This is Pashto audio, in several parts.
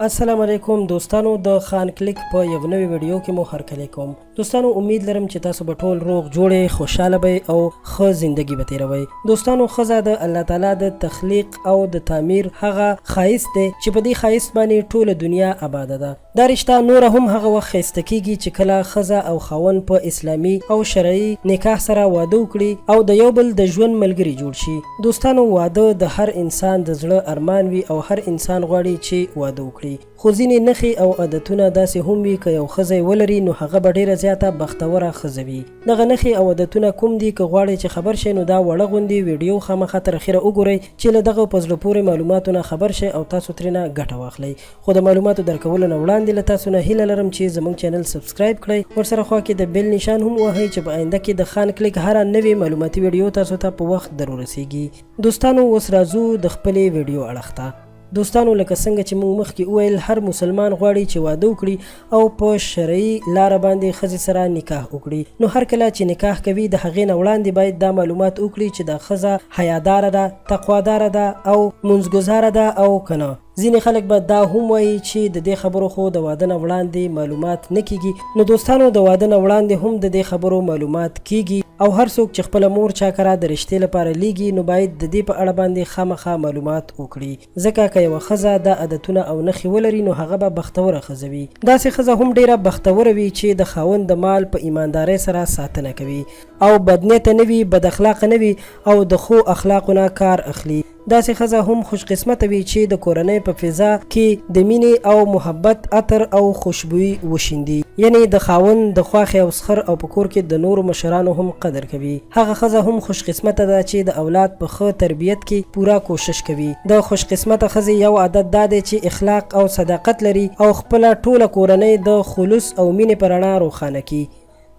السلام علیکم دوستانو، د خان کلیک په یو نوې ویډیو کې مو هرکلی کوم. دوستانو امید لرم چې تاسو به ټول روغ جوړې، خوشحاله به او ښه زندگی به تیروئ. دوستانو ښځه د الله تعالی د تخلیق او د تعمیر هغه ښایست دی چې په دې ښایست باندې ټوله دنیا آباده ده. دا رشته نوره هم هغه وخت ښایسته کیږي چې کله ښځه او خاوند په اسلامي او شرعي نکاح سره واده وکړي او د یو بل د ژوند ملګري جوړ شي. دوستانو واده د هر انسان د زړه ارمان وي او هر انسان غواړي چې واده وکړي. خو ځینې نښې او عادتونه داسې هم وي که یو ښځی ولري نو هغه به ډیره زیاته بختوره ښځه وي. دغه نښې او عادتونه کوم دي؟ که غواړئ چې خبر شئ نو دا وړه غوندې ویډیو خامخا تر اخره وګورئ چې له دغه په زړه پورې معلوماتو نه خبر شئ او تاسو ترېنه ګټه واخلئ. خو د معلوماتو درکولو نه وړاندې له تاسو نه هیله لرم چې زموږ چینل سبسکرایب کړئ، ورسره خوا کې د بیل نشان هم ووهئ چې په آینده کې د خان کلیک هره نوې معلوماتي ویډیو تاسو ته په وخت در ورسیږي. دوستانو اوس راځو د خپلې ویډیو اړخ ته. دوستانو لکه څنګه چې موږ مخکې وویل، هر مسلمان غواړي چې واده وکړي او په شرعي لاره باندې ښځې سره نکاح وکړي. نو هر کله چې نکاح کوي د هغې نه وړاندې باید دا معلومات وکړي چې دا ښځه حیاداره ده، تقواداره ده او منځګزاره ده او که نه. ځینې خلک به دا هم وایي چې د دې خبرو خو د واده نه وړاندې معلومات نه کیږي. نو دوستانو د واده نه وړاندې هم د دې خبرو معلومات کیږي او هر څوک چې خپله مور چا کره د رشتې لپاره لیږي نو باید د دې په اړه باندې خامخا معلومات وکړي، ځکه که یوه ښځه دا عادتونه او نښې ولري نو هغه به بختوره ښځه وي. داسې ښځه هم ډیره بختوره وي چې د خاوند د مال په ایماندارۍ سره ساتنه کوي او بدنیته نه وي، بد اخلاقه نه وي او د ښو اخلاقو نه کار اخلي. داسې ښځه هم خوش قسمته وي چې د کورنۍ په فضا کې د مینې او محبت عطر او خوشبويي وشیندي، یعنی د خاوند د خواښې او سخر او په کور کې د نورو مشرانو هم قدر کوي. هغه ښځه هم خوش قسمته ده چې د اولاد په ښه تربیت کې پوره کوشش کوي. د خوش قسمته ښځې یو عادت دا دی چې اخلاق او صداقت لري او خپله ټوله کورنۍ د خلوص او مینې په رڼا روښانه کړي.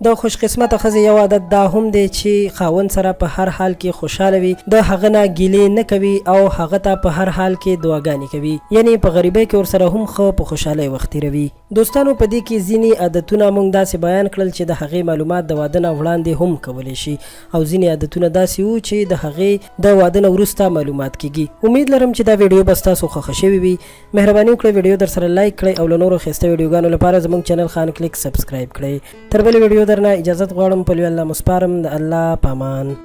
د خوش قسمته ښځې یو عادت دا هم دی چې خاوند سره په هر حال کې خوشحاله وي، د هغه نه ګیلې نه کوي او هغه ته په هر حال کې دعاګانې کوي، یعنی په غریبۍ کې ورسره هم ښه په خوشحالۍ وخت تېروي. دوستانو په دې کې ځینې عادتونه موږ داسې بیان کړل چې د هغې معلومات د واده نه وړاندې هم کولی شي او ځینې عادتونه داسې وو چې د هغې د واده نه وروسته معلومات کیږي. امید لرم چې دا ویډیو به ستاسو خوښه شوې وي. مهرباني وکړئ ویډیو در سره لایک کړئ او له نورو ښایسته ویډیوګانو لپاره زموږ چینل خان کلیک سبسکرایب کړئ. تر بلې ویډیو درنه اجازت غواړم. په لوی الله مسپارم. د الله پامان.